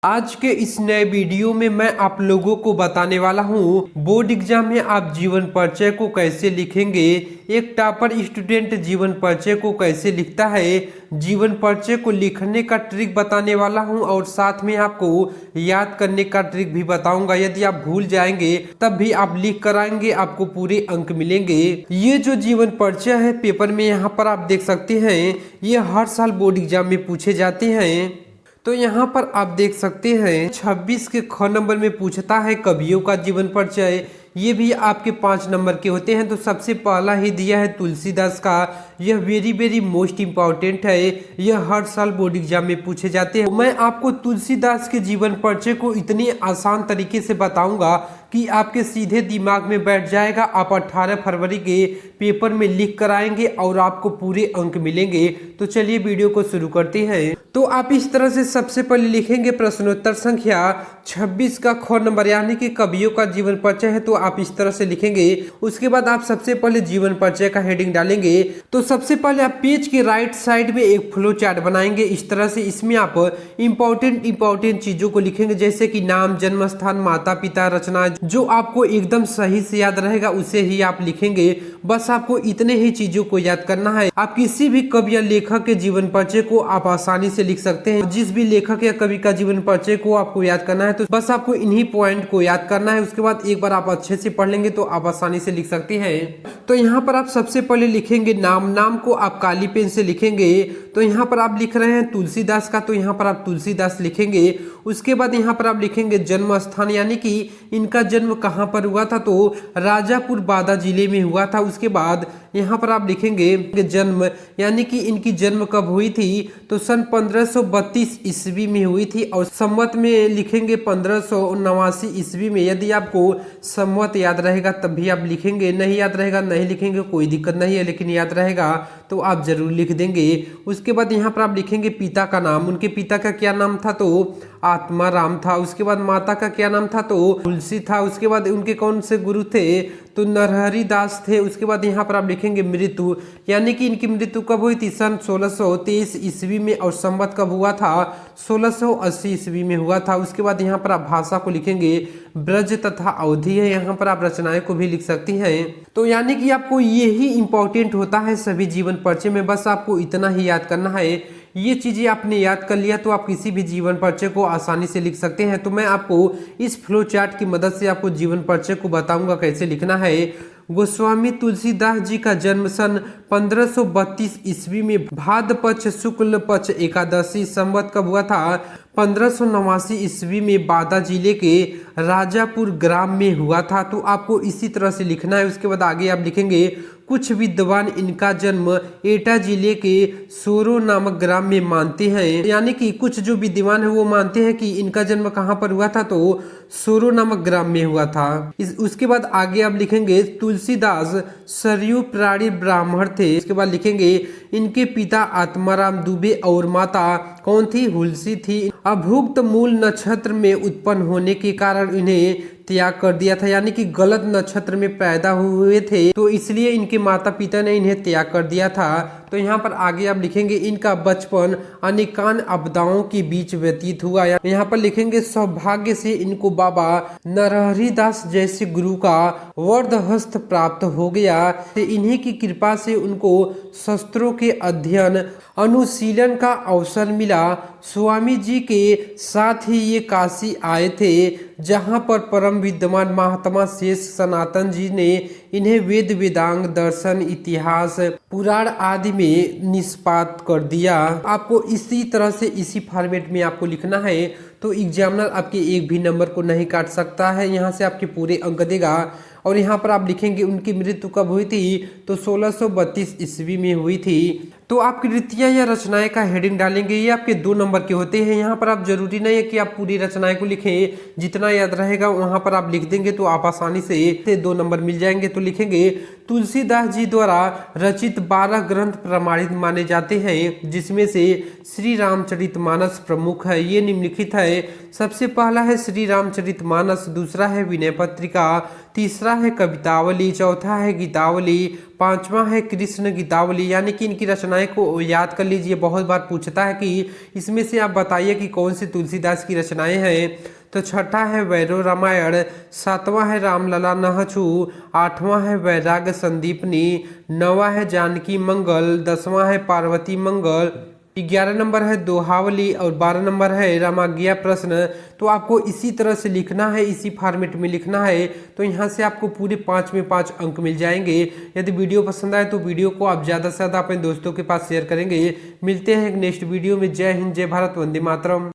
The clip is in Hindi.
आज के इस नए वीडियो में मैं आप लोगों को बताने वाला हूँ बोर्ड एग्जाम में आप जीवन परिचय को कैसे लिखेंगे। एक टॉपर स्टूडेंट जीवन परिचय को कैसे लिखता है, जीवन परिचय को लिखने का ट्रिक बताने वाला हूँ और साथ में आपको याद करने का ट्रिक भी बताऊंगा। यदि आप भूल जाएंगे तब भी आप लिख कर आएंगे, आपको पूरे अंक मिलेंगे। ये जो जीवन परिचय है पेपर में यहाँ पर आप देख सकते हैं, ये हर साल बोर्ड एग्जाम में पूछे जाते हैं। तो यहाँ पर आप देख सकते हैं 26 के ख नंबर में पूछता है कवियों का जीवन परिचय। ये भी आपके 5 नंबर के होते हैं। तो सबसे पहला ही दिया है तुलसीदास का, यह वेरी मोस्ट इम्पॉर्टेंट है, यह हर साल बोर्ड एग्जाम में पूछे जाते हैं। मैं आपको तुलसीदास के जीवन परिचय को इतनी आसान तरीके से बताऊंगा कि आपके सीधे दिमाग में बैठ जाएगा। आप 18 फरवरी के पेपर में लिख कर आएंगे और आपको पूरे अंक मिलेंगे। तो चलिए वीडियो को शुरू करते हैं। तो आप इस तरह से सबसे पहले लिखेंगे प्रश्नोत्तर संख्या 26 का ख नंबर, यानी कि कवियों का जीवन परिचय है। तो आप इस तरह से लिखेंगे। उसके बाद आप सबसे पहले जीवन परिचय का हेडिंग डालेंगे। तो सबसे पहले आप पेज के राइट साइड में एक फ्लो चार्ट बनाएंगे इस तरह से। इसमें आप इंपॉर्टेंट चीजों को लिखेंगे, जैसे कि नाम, जन्म स्थान, माता पिता, रचना, जो आपको एकदम सही से याद रहेगा उसे ही आप लिखेंगे। बस आपको इतने ही चीजों को याद करना है। आप किसी भी कवि या लेखक के जीवन परिचय को आप आसानी से लिख सकते हैं। जिस भी लेखक या कवि का जीवन परिचय को आपको याद करना है तो बस आपको इन्हीं पॉइंट को याद करना है। उसके बाद एक बार आप अच्छे से पढ़ लेंगे तो आप आसानी से लिख सकते हैं। तो यहाँ पर आप सबसे पहले लिखेंगे नाम को आप काली पेन से लिखेंगे। तो यहाँ पर आप लिख रहे हैं तुलसीदास का, तो यहाँ पर आप तुलसीदास लिखेंगे। उसके बाद यहाँ पर आप लिखेंगे जन्म स्थान, यानी कि इनका जन्म कहाँ पर हुआ था, तो राजापुर बादा जिले में हुआ था। उसके बाद यहाँ पर आप लिखेंगे जन्म, यानी कि इनकी जन्म कब हुई थी, तो सन 1532 ईस्वी में हुई थी। और संवत में लिखेंगे 1589 ईस्वी में। यदि आपको संवत याद रहेगा तब भी आप लिखेंगे, नहीं याद रहेगा नहीं लिखेंगे, कोई दिक्कत नहीं है, लेकिन याद रहेगा तो आप जरूर लिख देंगे। उसके बाद यहाँ पर आप लिखेंगे पिता का नाम। उनके पिता का क्या नाम था, तो आत्मा राम था। उसके बाद माता का क्या नाम था, तो तुलसी था। उसके बाद उनके कौन से गुरु थे, तो नरहरि दास थे। उसके बाद यहाँ पर आप लिखेंगे मृत्यु, यानी कि इनकी मृत्यु कब हुई थी, सन 1623 ईस्वी में। और संवत कब हुआ था, 1680 ईस्वी में हुआ था। उसके बाद यहाँ पर आप भाषा को लिखेंगे ब्रज तथा अवधि है। यहाँ पर आप रचनाएं को भी लिख सकती हैं। तो यानी कि आपको यही इंपॉर्टेंट होता है सभी जीवन परिचय में। बस आपको इतना ही याद करना है। ये चीजें आपने याद कर लिया तो आप किसी भी जीवन परिचय को आसानी से लिख सकते हैं। तो मैं आपको इस फ्लो चार्ट की मदद से आपको जीवन परिचय को बताऊंगा कैसे लिखना है। गोस्वामी तुलसीदास जी का जन्म सन 1532 ईस्वी में भाद्र पक्ष शुक्ल पक्ष एकादशी संवत कब हुआ था, 1589 ईस्वी में बादा जिले के राजापुर ग्राम में हुआ था। तो आपको इसी तरह से लिखना है। उसके बाद आगे आप लिखेंगे कुछ विद्वान इनका जन्म एटा जिले के सोरो नामक ग्राम में मानते हैं, यानी कि कुछ जो विद्वान है वो मानते हैं कि इनका जन्म कहाँ पर हुआ था, तो सोरो नामक ग्राम में हुआ था। उसके बाद आगे आप लिखेंगे तुलसीदास सरयू प्राणी ब्राह्मण थे। इसके बाद लिखेंगे इनके पिता आत्माराम दुबे और माता कौन थी, हुलसी थी। अभुक्त मूल नक्षत्र में उत्पन्न होने के कारण इन्हें त्याग कर दिया था, यानी कि गलत नक्षत्र में पैदा हुए थे तो इसलिए इनके माता पिता ने इन्हें त्याग कर दिया था। तो यहाँ पर आगे आप लिखेंगे इनका बचपन अनेकान आपदाओं के बीच व्यतीत हुआ। यहाँ पर लिखेंगे सौभाग्य से इनको बाबा नरहरि दास जैसे गुरु का वरद हस्त प्राप्त हो गया। इन्हीं की कृपा से उनको शस्त्रों के अध्ययन अनुशीलन का अवसर मिला। स्वामी जी के साथ ही ये काशी आए थे, जहाँ पर परम विद्वान महात्मा शेष सनातन जी ने इन्हें वेद वेदांग दर्शन इतिहास पुराण आदि में निष्पात कर दिया। आपको इसी तरह से इसी फॉर्मेट में आपको लिखना है। तो एग्जामिनर आपके एक भी नंबर को नहीं काट सकता है, यहाँ से आपके पूरे अंक देगा। और यहाँ पर आप लिखेंगे उनकी मृत्यु कब हुई थी, तो 1632 ईस्वी में हुई थी। तो आप कृतियाँ या रचनाएं का हेडिंग डालेंगे, ये आपके 2 नंबर के होते हैं। यहाँ पर आप जरूरी नहीं है कि आप पूरी रचनाएं को लिखें, जितना याद रहेगा वहाँ पर आप लिख देंगे तो आप आसानी से 2 नंबर मिल जाएंगे। तो लिखेंगे तुलसीदास जी द्वारा रचित 12 ग्रंथ प्रमाणित माने जाते हैं, जिसमें से श्री रामचरितमानस प्रमुख है। ये निम्नलिखित है। सबसे पहला है श्री रामचरितमानस, दूसरा है विनय पत्रिका, तीसरा है कवितावली, चौथा है गीतावली, पांचवा है कृष्ण गीतावली। यानी कि इनकी रचनाएं को याद कर लीजिए। बहुत बार पूछता है कि इसमें से आप बताइए कि कौन सी तुलसीदास की रचनाएं हैं। तो छठा है वैरो रामायण, सातवां है रामलला नहछु, आठवां है वैराग्य संदीपनी, नौवां है जानकी मंगल, 10वां है पार्वती मंगल, 11 नंबर है दोहावली और 12 नंबर है रामाज्ञा प्रश्न। तो आपको इसी तरह से लिखना है, इसी फॉर्मेट में लिखना है। तो यहाँ से आपको पूरे 5 में 5 अंक मिल जाएंगे। यदि वीडियो पसंद आए तो वीडियो को आप ज़्यादा से ज़्यादा अपने दोस्तों के पास शेयर करेंगे। मिलते हैं एक नेक्स्ट वीडियो में। जय हिंद, जय भारत, वंदे मातरम।